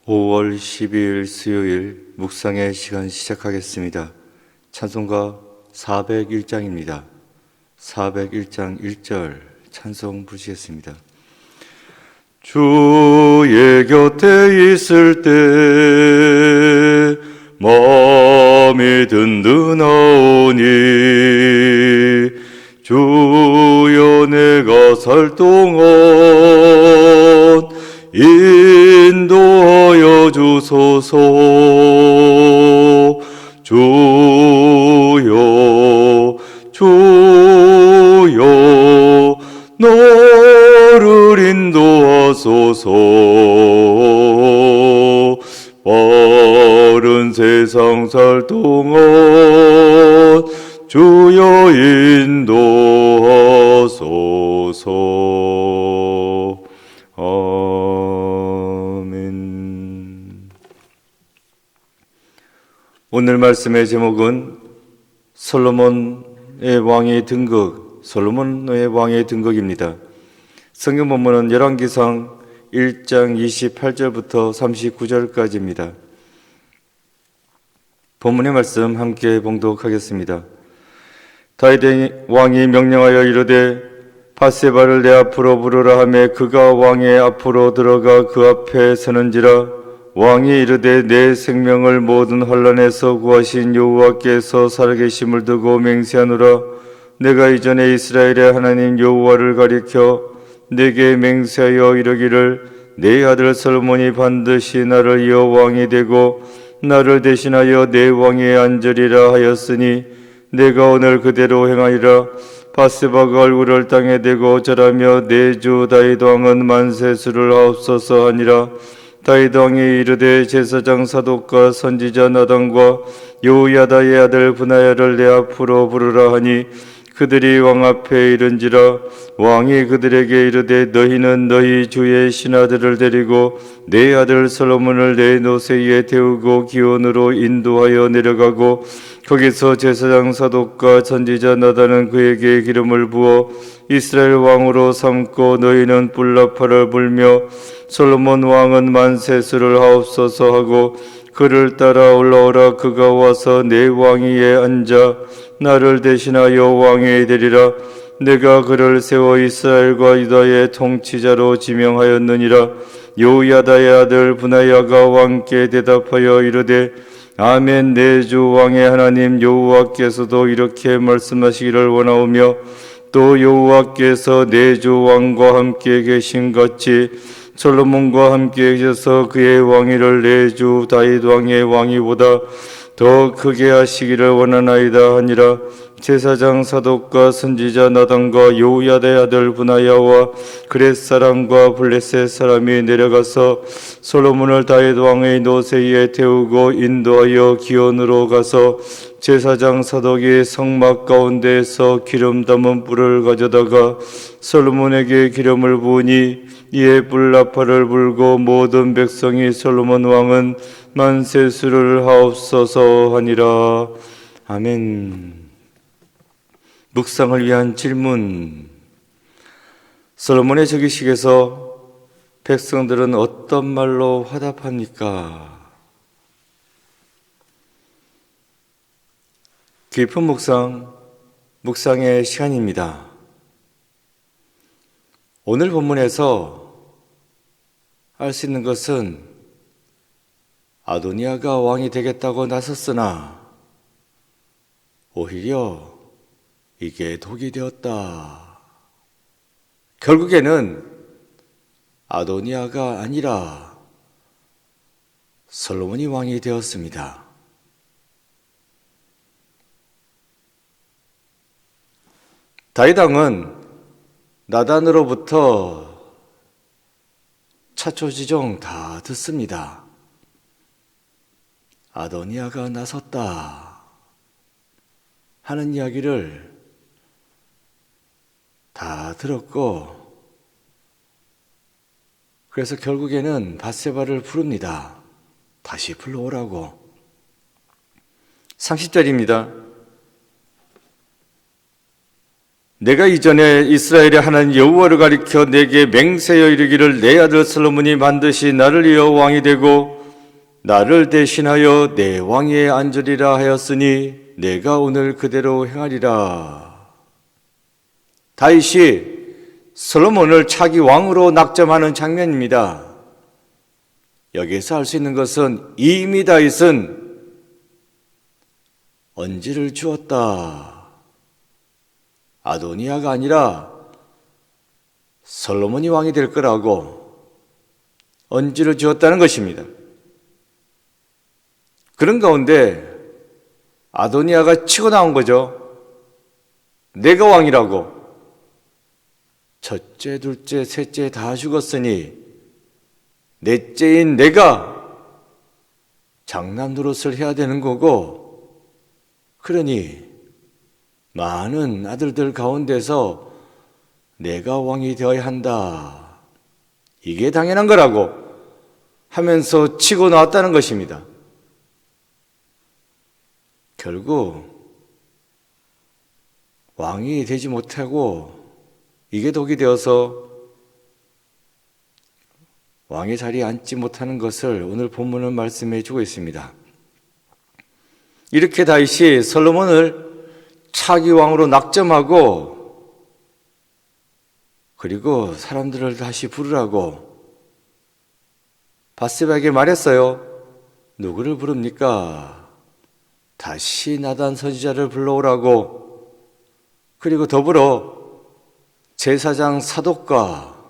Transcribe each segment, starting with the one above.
5월 12일 수요일 묵상의 시간 시작하겠습니다. 찬송가 401장입니다. 401장 1절 찬송 부르시겠습니다. 주의 곁에 있을 때 마음이 든든하오니 주여 내가 살 동안 인도하여 주소서. 주여 주여 너를 인도하소서. 바른 세상 살 동안 주여 인도하소서. 아멘. 오늘 말씀의 제목은 솔로몬의 왕의 등극입니다. 성경 본문은 열왕기상 1장 28절부터 39절까지입니다. 본문의 말씀 함께 봉독하겠습니다. 다윗 왕이 명령하여 이르되 밧세바를 내 앞으로 부르라 하매 그가 왕의 앞으로 들어가 그 앞에 서는지라. 왕이 이르되 내 생명을 모든 환난에서 구하신 여호와께서 살아계심을 두고 맹세하노라. 내가 이전에 이스라엘의 하나님 여호와를 가리켜 내게 맹세하여 이르기를 내 아들 솔로몬이 반드시 나를 이어 왕이 되고 나를 대신하여 내 왕위에 앉으리라 하였으니 내가 오늘 그대로 행하리라. 밧세바가 얼굴을 땅에 대고 절하며 내 주 다윗 왕은 만세수를 하옵소서 하니라. 다윗 왕이 이르되 제사장 사독과 선지자 나단과 요야다의 아들 브나야를 내 앞으로 부르라 하니 그들이 왕 앞에 이른지라. 왕이 그들에게 이르되 너희는 너희 주의 신하들을 데리고 내 아들 솔로몬을 내 노새 위에 태우고 기온으로 인도하여 내려가고 거기서 제사장 사독과 선지자 나단은 그에게 기름을 부어 이스라엘 왕으로 삼고 너희는 뿔나팔을 불며 솔로몬 왕은 만세수를 하옵소서 하고 그를 따라 올라오라. 그가 와서 내 왕위에 앉아 나를 대신하여 왕이 되리라. 내가 그를 세워 이스라엘과 유다의 통치자로 지명하였느니라. 요야다의 아들 브나야가 왕께 대답하여 이르되 아멘. 내 주 왕의 하나님 여호와께서도 이렇게 말씀하시기를 원하오며 또 여호와께서 내 주 왕과 함께 계신 같이 솔로몬과 함께 계셔서 그의 왕위를 내 주 다윗 왕의 왕위보다 더 크게 하시기를 원하나이다 하니라. 제사장 사독과 선지자 나단과 요야다의 아들 브나야와 그렛 사람과 블레셋 사람이 내려가서 솔로몬을 다윗 왕의 노새 위에 태우고 인도하여 기온으로 가서 제사장 사독이 성막 가운데에서 기름 담은 뿔을 가져다가 솔로몬에게 기름을 부으니 이에 뿔나팔을 불고 모든 백성이 솔로몬 왕은 만세수를 하옵소서 하니라. 아멘. 묵상을 위한 질문. 솔로몬의 즉위식에서 백성들은 어떤 말로 화답합니까? 깊은 묵상의 시간입니다. 오늘 본문에서 알 수 있는 것은 아도니아가 왕이 되겠다고 나섰으나 오히려 이게 독이 되었다. 결국에는 아도니아가 아니라 솔로몬이 왕이 되었습니다. 다윗 왕은 나단으로부터 차초지종 다 듣습니다. 아도니아가 나섰다 하는 이야기를 다 들었고 그래서 결국에는 밧세바를 부릅니다. 다시 불러오라고. 30절입니다. 내가 이전에 이스라엘의 하나님 여호와를 가리켜 내게 맹세하여 이르기를 내 아들 솔로몬이 반드시 나를 이어 왕이 되고 나를 대신하여 내 왕위에 앉으리라 하였으니 내가 오늘 그대로 행하리라. 다윗이 솔로몬을 차기 왕으로 낙점하는 장면입니다. 여기에서 알 수 있는 것은 이미 다윗은 언지를 주었다. 아도니아가 아니라 솔로몬이 왕이 될 거라고 언지를 주었다는 것입니다. 그런 가운데 아도니아가 치고 나온 거죠. 내가 왕이라고. 첫째, 둘째, 셋째 다 죽었으니 넷째인 내가 장남 노릇을 해야 되는 거고, 그러니 많은 아들들 가운데서 내가 왕이 되어야 한다. 이게 당연한 거라고 하면서 치고 나왔다는 것입니다. 결국 왕이 되지 못하고 이게 독이 되어서 왕의 자리에 앉지 못하는 것을 오늘 본문은 말씀해 주고 있습니다. 이렇게 다윗이 솔로몬을 차기 왕으로 낙점하고 그리고 사람들을 다시 부르라고 밧세바에게 말했어요. 누구를 부릅니까? 다시 나단 선지자를 불러오라고. 그리고 더불어 제사장 사독과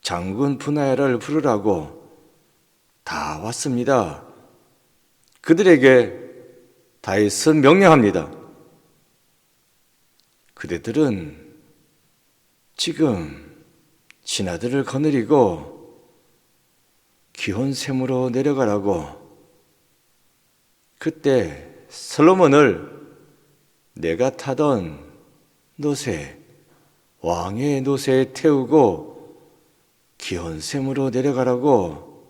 장군 브나야를 부르라고 다 왔습니다. 그들에게 다윗은 명령합니다. 그대들은 지금 신하들을 거느리고 기혼샘으로 내려가라고. 그때 솔로몬을 내가 타던 노새, 왕의 노새에 태우고 기혼샘으로 내려가라고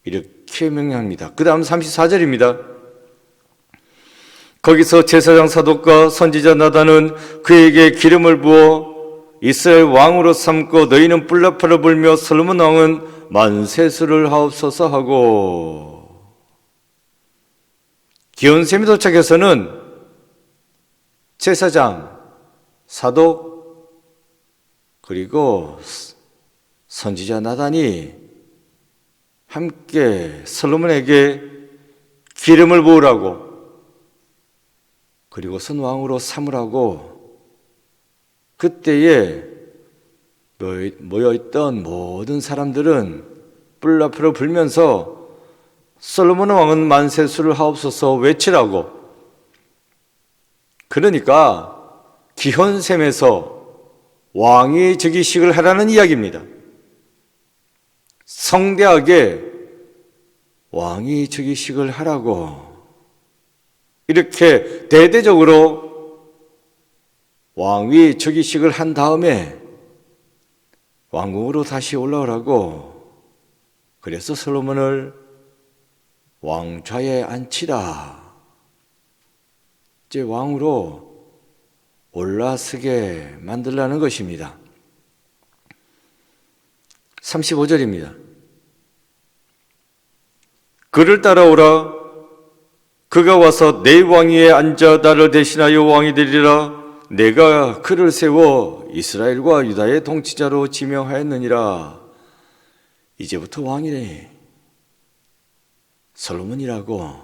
이렇게 명령합니다. 그 다음 34절입니다. 거기서 제사장 사독과 선지자 나단은 그에게 기름을 부어 이스라엘 왕으로 삼고 너희는 뿔나팔을 불며 솔로몬 왕은 만세수를 하옵소서 하고. 기온샘이 도착해서는 제사장, 사독, 그리고 선지자 나단이 함께 솔로몬에게 기름을 부으라고, 그리고선 왕으로 삼으라고. 그때에 모여있던 모든 사람들은 뿔나팔을 불면서 솔로몬 왕은 만세수를 하옵소서 외치라고. 그러니까 기혼샘에서 왕이 즉위식을 하라는 이야기입니다. 성대하게 왕이 즉위식을 하라고. 이렇게 대대적으로 왕위 즉위식을 한 다음에 왕궁으로 다시 올라오라고. 그래서 솔로몬을 왕좌에 앉히라. 이제 왕으로 올라서게 만들라는 것입니다. 35절입니다. 그를 따라오라. 그가 와서 내 왕위에 앉아 나를 대신하여 왕이 되리라. 내가 그를 세워 이스라엘과 유다의 통치자로 지명하였느니라. 이제부터 왕이래. 솔로몬이라고.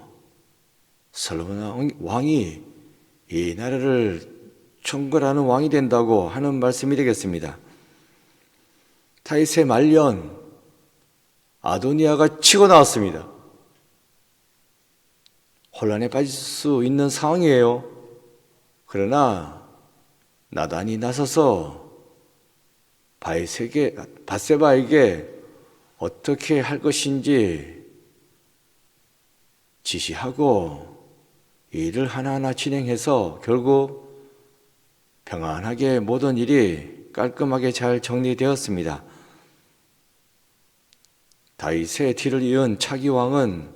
솔로몬 왕이 이 나라를 총괄하는 왕이 된다고 하는 말씀이 되겠습니다. 다윗의 말년 아도니아가 치고 나왔습니다. 혼란에 빠질 수 있는 상황이에요. 그러나 나단이 나서서 밧세바에게 어떻게 할 것인지 지시하고 일을 하나하나 진행해서 결국 평안하게 모든 일이 깔끔하게 잘 정리되었습니다. 다윗의 뒤를 이은 차기 왕은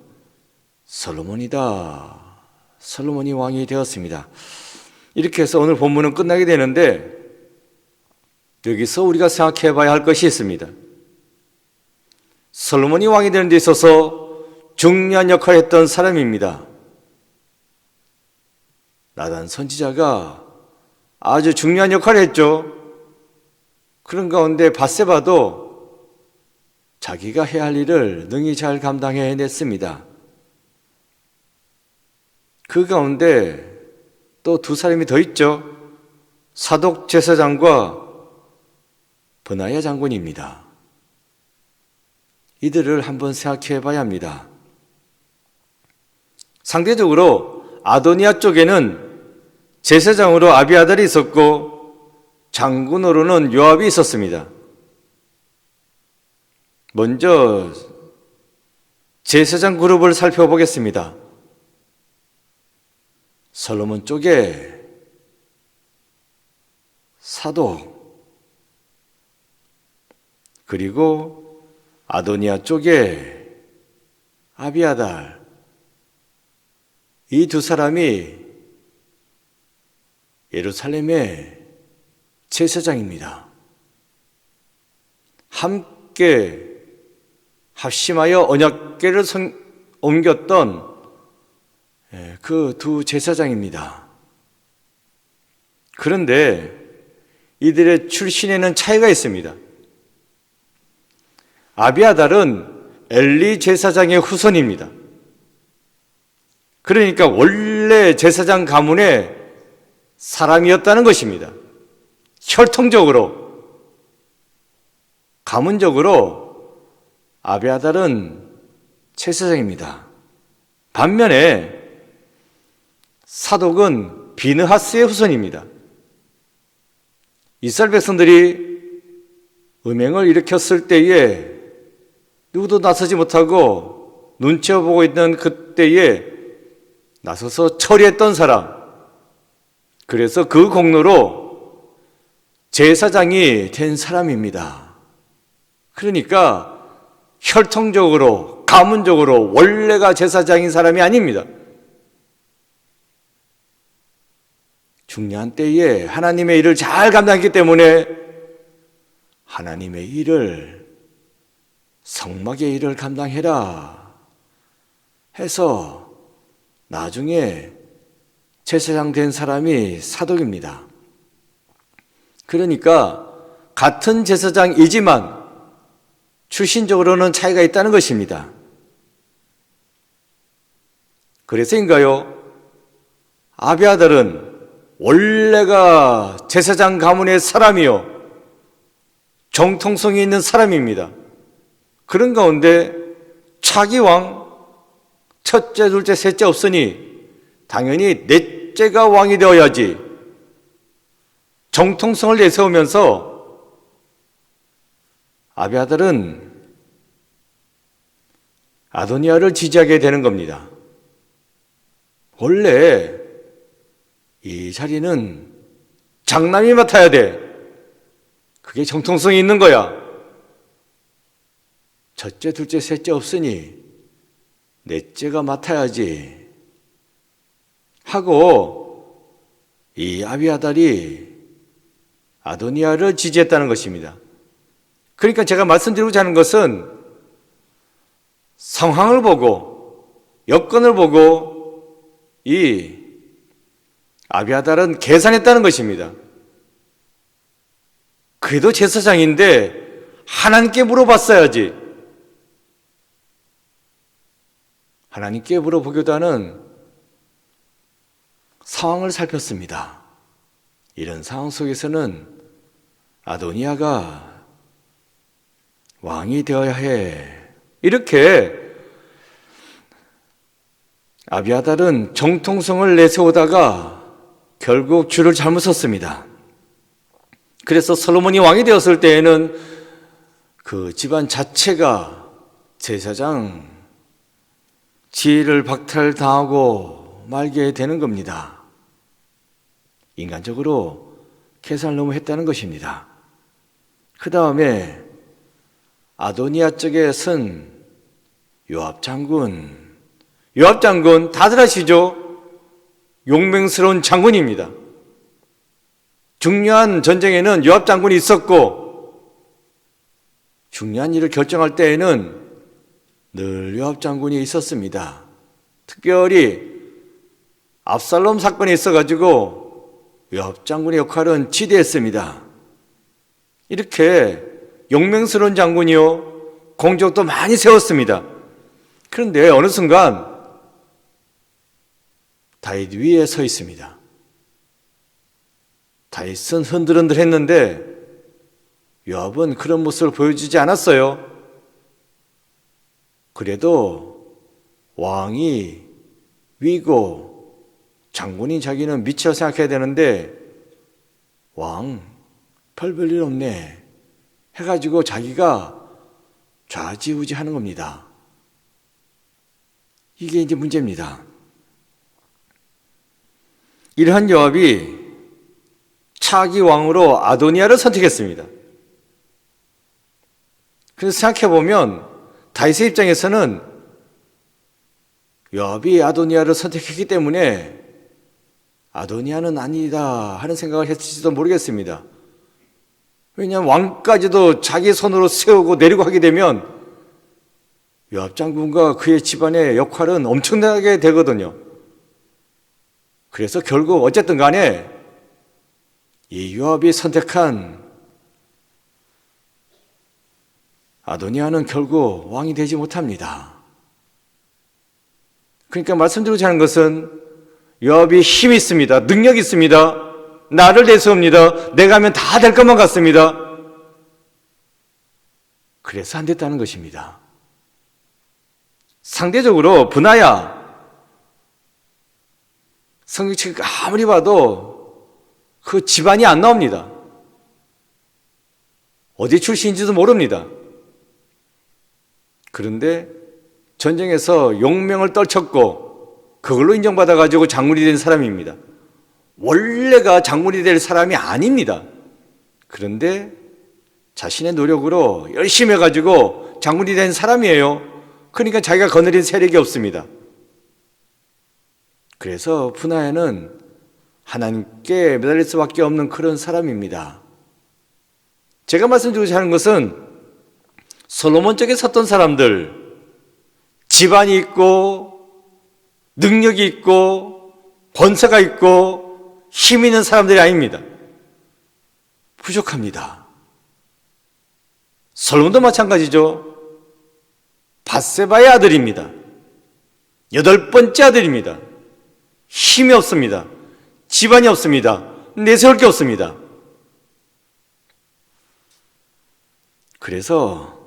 솔로몬이다. 솔로몬이 왕이 되었습니다. 이렇게 해서 오늘 본문은 끝나게 되는데 여기서 우리가 생각해 봐야 할 것이 있습니다. 솔로몬이 왕이 되는 데 있어서 중요한 역할을 했던 사람입니다. 나단 선지자가 아주 중요한 역할을 했죠. 그런 가운데 밧세바도 자기가 해야 할 일을 능히 잘 감당해냈습니다. 그 가운데 또 두 사람이 더 있죠. 사독 제사장과 브나야 장군입니다. 이들을 한번 생각해 봐야 합니다. 상대적으로 아도니아 쪽에는 제사장으로 아비아달이 있었고 장군으로는 요압이 있었습니다. 먼저 제사장 그룹을 살펴보겠습니다. 솔로몬 쪽에 사독, 그리고 아도니아 쪽에 아비아달, 이 두 사람이 예루살렘의 제사장입니다. 함께 합심하여 언약궤를 옮겼던 그 두 제사장입니다. 그런데 이들의 출신에는 차이가 있습니다. 아비아달은 엘리 제사장의 후손입니다. 그러니까 원래 제사장 가문의 사람이었다는 것입니다. 혈통적으로, 가문적으로 아비아달은 제사장입니다. 반면에 사독은 비느하스의 후손입니다. 이스라엘 백성들이 음행을 일으켰을 때에 누구도 나서지 못하고 눈치 보고 있는 그때에 나서서 처리했던 사람, 그래서 그 공로로 제사장이 된 사람입니다. 그러니까 혈통적으로, 가문적으로 원래가 제사장인 사람이 아닙니다. 중요한 때에 하나님의 일을 잘 감당했기 때문에 하나님의 일을, 성막의 일을 감당해라 해서 나중에 제사장 된 사람이 사독입니다. 그러니까 같은 제사장이지만 출신적으로는 차이가 있다는 것입니다. 그래서인가요? 아비아달은 원래가 제사장 가문의 사람이요, 정통성이 있는 사람입니다. 그런 가운데 차기 왕, 첫째, 둘째, 셋째 없으니 당연히 넷째가 왕이 되어야지, 정통성을 내세우면서 아비아달은 아도니아를 지지하게 되는 겁니다. 원래 이 자리는 장남이 맡아야 돼. 그게 정통성이 있는 거야. 첫째, 둘째, 셋째 없으니 넷째가 맡아야지 하고 이 아비아달이 아도니아를 지지했다는 것입니다. 그러니까 제가 말씀드리고자 하는 것은 상황을 보고, 여건을 보고 이 아비아달은 계산했다는 것입니다. 그래도 제사장인데 하나님께 물어봤어야지. 하나님께 물어보기보다는 상황을 살폈습니다. 이런 상황 속에서는 아도니아가 왕이 되어야 해. 이렇게 아비아달은 정통성을 내세우다가 결국 줄을 잘못 섰습니다. 그래서 솔로몬이 왕이 되었을 때에는 그 집안 자체가 제사장 지위를 박탈당하고 말게 되는 겁니다. 인간적으로 계산을 너무 했다는 것입니다. 그 다음에 아도니아 쪽에 선 요압 장군 다들 아시죠? 용맹스러운 장군입니다. 중요한 전쟁에는 요압 장군이 있었고 중요한 일을 결정할 때에는 늘 요압 장군이 있었습니다. 특별히 압살롬 사건이 있어가지고 요압 장군의 역할은 지대했습니다. 이렇게 용맹스러운 장군이요, 공적도 많이 세웠습니다. 그런데 어느 순간 다윗 위에 서 있습니다. 다윗은 흔들흔들했는데 요압은 그런 모습을 보여주지 않았어요. 그래도 왕이 위고 장군인 자기는 밑이라고 생각해야 되는데 왕 별일 없네 해가지고 자기가 좌지우지하는 겁니다. 이게 이제 문제입니다. 이러한 요압이 차기 왕으로 아도니아를 선택했습니다. 그래서 생각해보면 다윗의 입장에서는 요압이 아도니아를 선택했기 때문에 아도니아는 아니다 하는 생각을 했을지도 모르겠습니다. 왜냐하면 왕까지도 자기 손으로 세우고 내리고 하게 되면 요압 장군과 그의 집안의 역할은 엄청나게 되거든요. 그래서 결국 어쨌든 간에 이 요압이 선택한 아도니아는 결국 왕이 되지 못합니다. 그러니까 말씀드리고자 하는 것은 요압이 힘이 있습니다. 능력이 있습니다. 나를 내세웁니다. 내가 하면 다 될 것만 같습니다. 그래서 안 됐다는 것입니다. 상대적으로 브나야, 성경책 아무리 봐도 그 집안이 안 나옵니다. 어디 출신인지도 모릅니다. 그런데 전쟁에서 용명을 떨쳤고 그걸로 인정받아가지고 장군이 된 사람입니다. 원래가 장군이 될 사람이 아닙니다. 그런데 자신의 노력으로 열심히 해가지고 장군이 된 사람이에요. 그러니까 자기가 거느린 세력이 없습니다. 그래서 브나야는 하나님께 매달릴 수밖에 없는 그런 사람입니다. 제가 말씀드리고자 하는 것은 솔로몬 쪽에 섰던 사람들, 집안이 있고 능력이 있고 권세가 있고 힘 있는 사람들이 아닙니다. 부족합니다. 솔로몬도 마찬가지죠. 밧세바의 아들입니다. 8번째 아들입니다. 힘이 없습니다. 집안이 없습니다. 내세울 게 없습니다. 그래서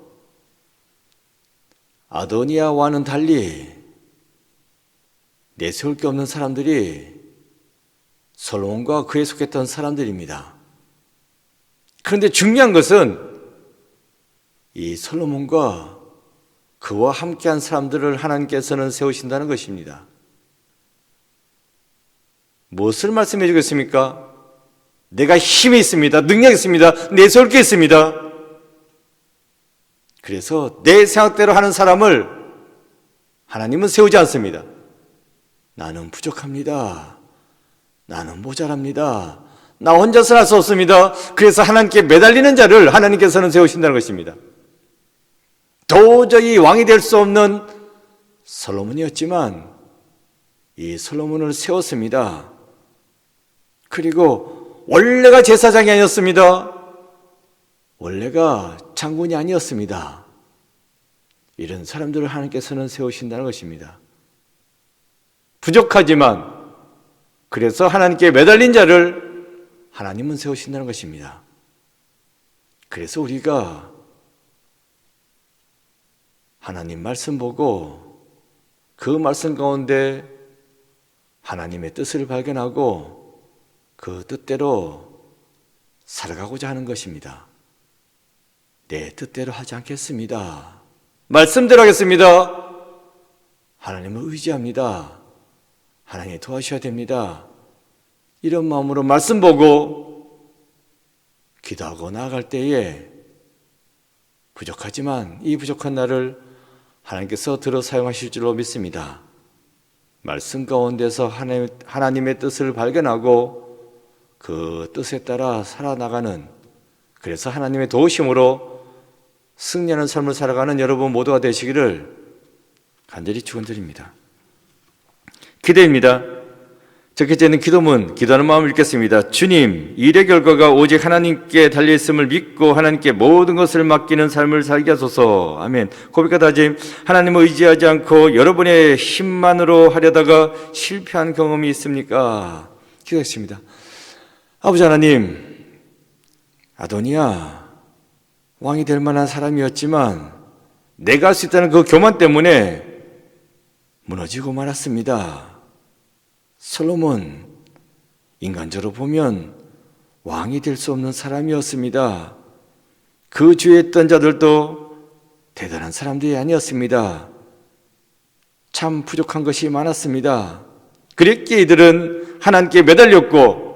아도니아와는 달리 내세울 게 없는 사람들이 솔로몬과 그에 속했던 사람들입니다. 그런데 중요한 것은 이 솔로몬과 그와 함께한 사람들을 하나님께서는 세우신다는 것입니다. 무엇을 말씀해 주겠습니까? 내가 힘이 있습니다. 능력이 있습니다. 내세울 게 있습니다. 그래서 내 생각대로 하는 사람을 하나님은 세우지 않습니다. 나는 부족합니다. 나는 모자랍니다. 나 혼자서 할 수 없습니다. 그래서 하나님께 매달리는 자를 하나님께서는 세우신다는 것입니다. 도저히 왕이 될 수 없는 솔로몬이었지만 이 솔로몬을 세웠습니다. 그리고 원래가 제사장이 아니었습니다. 원래가 장군이 아니었습니다. 이런 사람들을 하나님께서는 세우신다는 것입니다. 부족하지만 그래서 하나님께 매달린 자를 하나님은 세우신다는 것입니다. 그래서 우리가 하나님 말씀 보고 그 말씀 가운데 하나님의 뜻을 발견하고 그 뜻대로 살아가고자 하는 것입니다. 내 뜻대로 하지 않겠습니다. 말씀대로 하겠습니다. 하나님을 의지합니다. 하나님 도와주셔야 됩니다. 이런 마음으로 말씀 보고 기도하고 나아갈 때에 부족하지만 이 부족한 나를 하나님께서 들어 사용하실 줄로 믿습니다. 말씀 가운데서 하나님의 뜻을 발견하고 그 뜻에 따라 살아나가는, 그래서 하나님의 도우심으로 승리하는 삶을 살아가는 여러분 모두가 되시기를 간절히 축원드립니다. 기도입니다. 첫 번째는 기도문, 기도하는 마음을 읽겠습니다. 주님, 일의 결과가 오직 하나님께 달려있음을 믿고 하나님께 모든 것을 맡기는 삶을 살게 하소서. 아멘. 고백과 다짐, 하나님을 의지하지 않고 여러분의 힘만으로 하려다가 실패한 경험이 있습니까? 기도했습니다. 아버지 하나님, 아도니야 왕이 될 만한 사람이었지만 내가 할 수 있다는 그 교만 때문에 무너지고 말았습니다. 솔로몬, 인간적으로 보면 왕이 될 수 없는 사람이었습니다. 그 주위에 있던 자들도 대단한 사람들이 아니었습니다. 참 부족한 것이 많았습니다. 그랬기에 이들은 하나님께 매달렸고,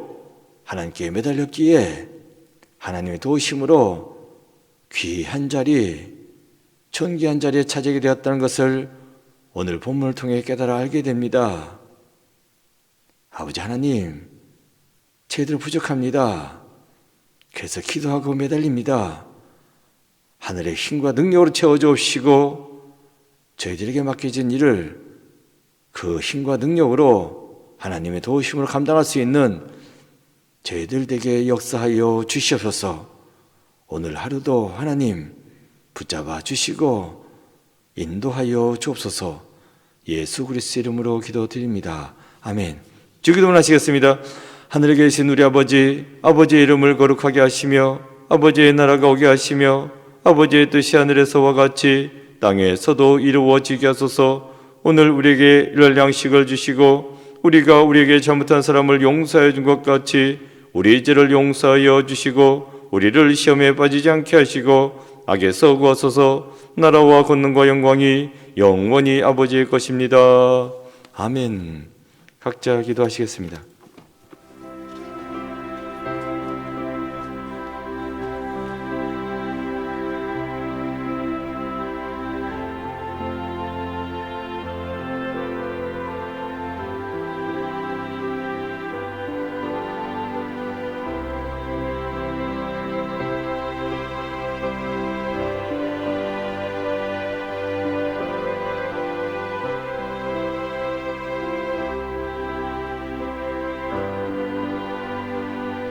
하나님께 매달렸기에 하나님의 도우심으로 귀한 자리, 존귀한 자리에 차지하게 되었다는 것을 오늘 본문을 통해 깨달아 알게 됩니다. 아버지 하나님, 저희들 부족합니다. 그래서 기도하고 매달립니다. 하늘의 힘과 능력으로 채워주옵시고 저희들에게 맡겨진 일을 그 힘과 능력으로 하나님의 도우심으로 감당할 수 있는 저희들에게 역사하여 주시옵소서. 오늘 하루도 하나님 붙잡아 주시고 인도하여 주옵소서. 예수 그리스도 이름으로 기도드립니다. 아멘. 주기도문 하시겠습니다. 하늘에 계신 우리 아버지, 아버지의 이름을 거룩하게 하시며 아버지의 나라가 오게 하시며 아버지의 뜻이 하늘에서와 같이 땅에서도 이루어지게 하소서. 오늘 우리에게 일할 양식을 주시고 우리가 우리에게 잘못한 사람을 용서해 준 것 같이 우리 죄를 용서하여 주시고 우리를 시험에 빠지지 않게 하시고 악에서 구하소서. 나라와 권능과 영광이 영원히 아버지의 것입니다. 아멘. 각자 기도하시겠습니다.